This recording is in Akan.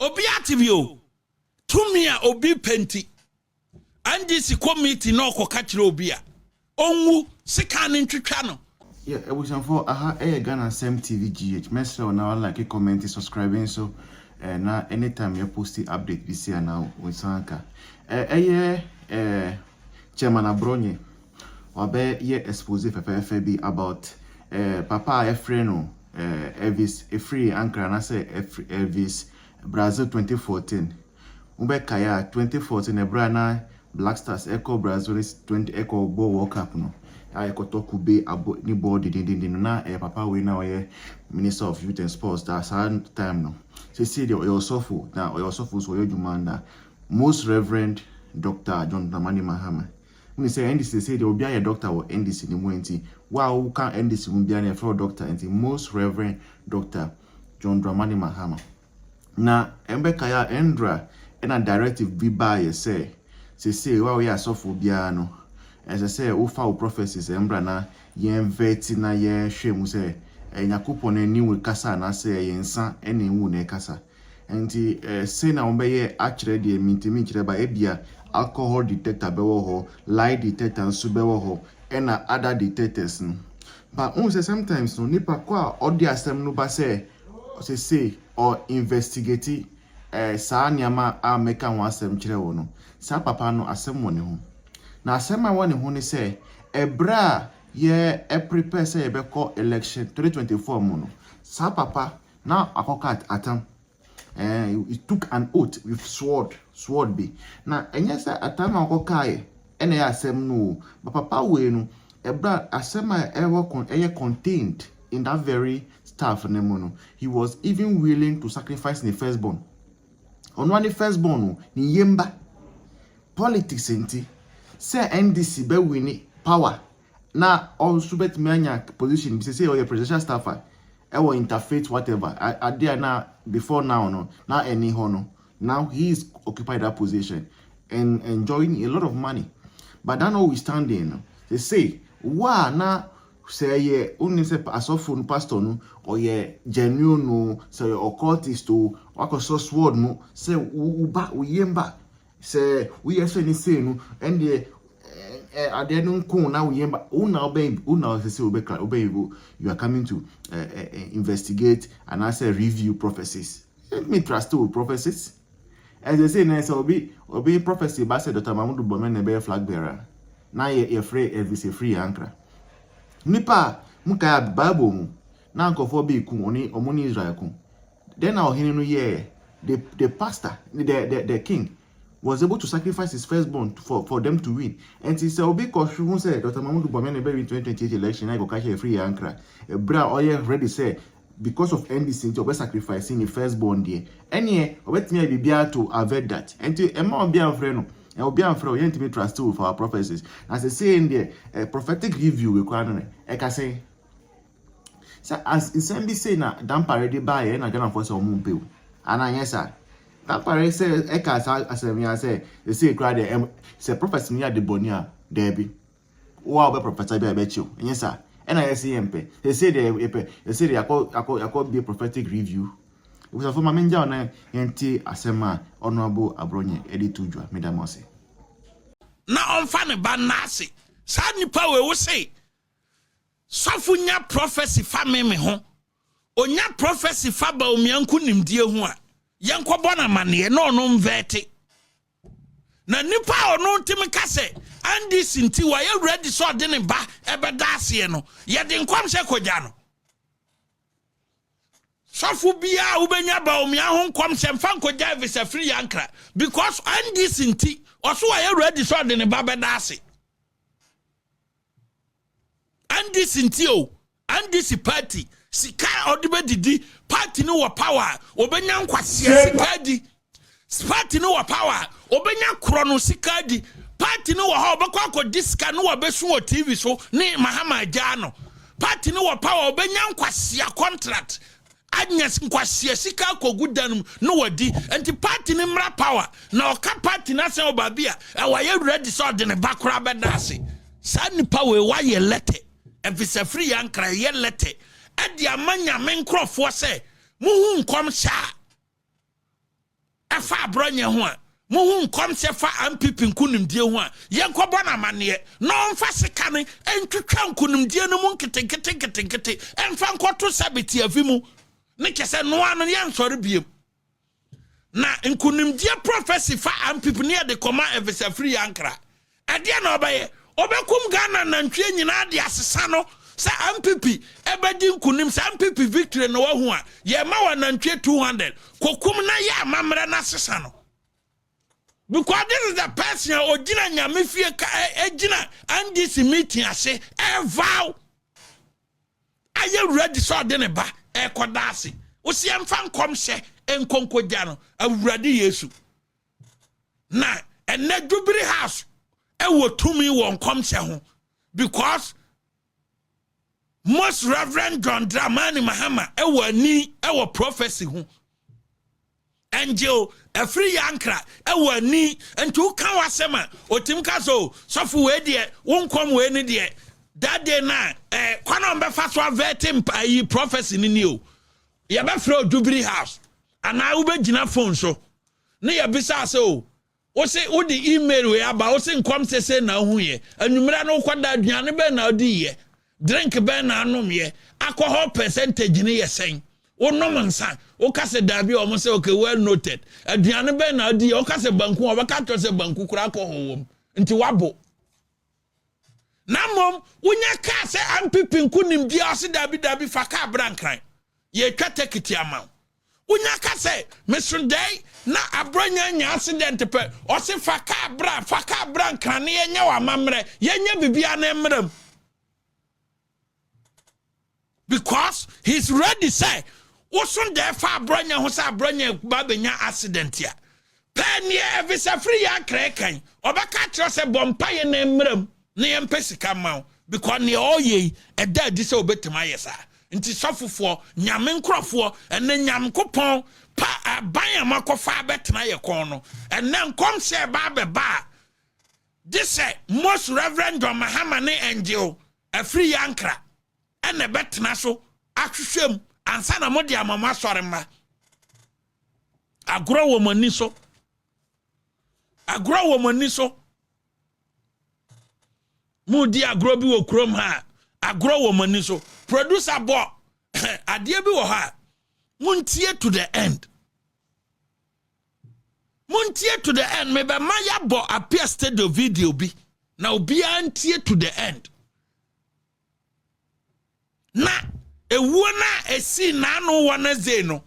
Obi ativio. Tumia obi penti. NDC committee no ko kachire obia. Onwu sika ne ntwetwa no. Yeah, it was for Ghana Sam TV GH. Mesro now like comment, subscribing so now anytime you post the update this year now with Sanka. Chairman Abronye obe ye expose FFB about Papa Efreno Elvis Efree Ankara na say Elvis Brazil 2014. Ube kaya 2014 Ebrana Black Stars Echo Brazil 20 Echo Bo World Cup no. I kotoku be abo ni board na Papa we now Minister of Youth and Sports that time no. Say the Oyosofu na Oyosofu so yojumanda Most Reverend Dr. John Dramani Mahama. When say NDC say there will be a doctor or NDC ni mwenti. Wow, can NDC will be a fraud doctor and the Most Reverend Dr. John Dramani Mahama. Na embe kaya Endra and a directive be by say wow ya sofu biano. As I say, ufa prophecies embra na yen veti na yen shemu say Nyakupo ne niwe kasa na say yensa ene wu ne kasa. Enti say na ombeye actually de mintimi kire ba ebia alcohol detector bewo ho, lie detector nso bewo ho, ena other detectors no. But say sometimes no nipa kwa odi asem no ba say or investigate saa nyama a meka ho asem kire wo no. Sa papa no asem wo ne ho. Na asema wani huni say ebra ye prepare say ebe call election 2024 mono. Sa papa now akoka atam. He took an oath with sword be. Na enye say atam akoka ene ya asem no. But papa we no ebra asema contained in that very staff ne mono. He was even willing to sacrifice the firstborn. On one firstborn no ni yemba politics enti. Say NDC be winning power. Na also bet me position. Say your presidential staffer. Or interfaith whatever. I there now before now no. Now any hono. Now he is occupied that position and enjoying a lot of money. But that notwithstanding, they say wa na say ye only say asofo pastor no or ye genuine no say occultist to wakoso sword no say uba uyemba. Say we are saying no and the adenu kun now yemba una obey una say obey you are coming to investigate and I say review prophecies. Let me trust to prophecies. As they say, na obey prophecy ba say Dr. Mamudu Bomene be flag bearer. Na ye free Elvis free ankra. Nipa muka Bible mu na nkofo be kun oni omoni Israel kun. Then our hinu no ye the pastor the king was able to sacrifice his firstborn for them to win. And he said, Obi Koshu said, Dr. Mamudu Bomene be in 2028 election, I go catch a free ankra. Bra oye ready say, because of NDC, to be sacrificing the firstborn there. And yeah, let me be able to avert that. And to Emma be a friend, and will be a friend, you to be trusted for our prophecies. As I say in there, a prophetic review required, I can say, so as in be saying that, damn parade by and I can force a moon bill. And I yes, sir. That parade says, as say, they say, cry the say, prophecy near the Bonia, Debbie. Wow, be prophecy by bet you. Yes, sir. And I see MP. They say they I call be a prophetic review. It was a former menja on NT Asema Honorable Abronye Editujwa, Medamose. Now on funny banasi. Sani power will say. Sofunya prophecy family me home. Onya prophecy faba omianku nimdie ho a. Yanko bona mane no no mvete. Na nipa ono ntimi kase andi sinti wa ye ready so de ne ba ebeda ase no ye de nkwam se koja no sofu bia ubenya ba omia ho nkwam se mfa nkoja visa free yankra because andi sinti oso wa ye ready so de ne ba beda ase andi sinti o andi si party sika odebe didi party no wa power obenya nkwase sika di party no wa power obenya krono sika di party no wa ha obekwa akodi sika no wa besu o TV so ni Mahama Ajano party no wa power obenya nkwase contract anyas nkwase sika kogudanum no wadi enti party ni mra power na oka party na se obabia e wa ye ready so de ne bakra bedase sa ni power wa ye lete evisa free yankra ye lete e dia manya men krofo se muhu nkom sha fa abronye ho a mo hu nkom se fa ampipi nkunimdie ho a yenkobo na mane no mfa sika ne entwetwa nkunimdie no mu nkete emfa nkoto sabiti afimu ne kese no ano ye nsore biem na nkunimdie prophecy fa ampipi ne de koma evisa free ankra ade na obaye obekum Ghana nantwe nyina de asesa no sa ampipi ebedi nkunim sa ampipi victory no wahu a ye ma wa nantwe 200 kokum na ya amamre na asesa no because this is the person ojina nyame fie ka ejina and this meeting ase vow aye ready so de ne ba kodase osi emfa nkom hye enkonkodja no awurade Yesu na ene Jubilee House ewo tumi won nkom hye ho because Most Reverend John Dramani Mahama ewo prophecy ho angel free yankra ewo ni ntu ka wasema otim ka so fu we de wonkom we ni de that day na kwana mbefa so avertim yi prophecy ni o ye be fro Jubilee House ana wo be gina phone so ne ye bisa se o say wo di email we aba wo say nkom sese na hu ye anwumra no kwada aduane be na odi ye drink be na anom ye alcohol percentage ni ye sen wo nom nsa wo kase dabi o mo say okay well noted aduane be na odi ye wo kase banku o baka to say banku kura alcohol wom nti wabo na mom wonya ka say ampipi nkunim dia o say dabi fa ka brankran ye twata kiti ama wonya ka say Mr. Day na abronya nya accident pe o say fa ka brankran ye nya wa mamre ye nya bibia na emram because he's ready say wosun there fa abronya ho say abronya ba benya accident ya pen ye visa free ya krekan obaka tro say bompa ye na emram na ye mpesika ma because ne oye e da di say obetima yesa nti sofofo nyame nkrofo ene nyam kopon pa aban amakofa betena ye kon no ene nkom se ba beba this Most Reverend John Mahama ne angel a free yankra ene betena so ahwehwem ansa na modi amama sore ma agro wo mani so mudi agro bi wo krom ha agro wo mani so producer bo ade bi wo ha muntie to the end me be maya bo appear studio video bi na obi antie to the end na ewu na esi na no wana ze no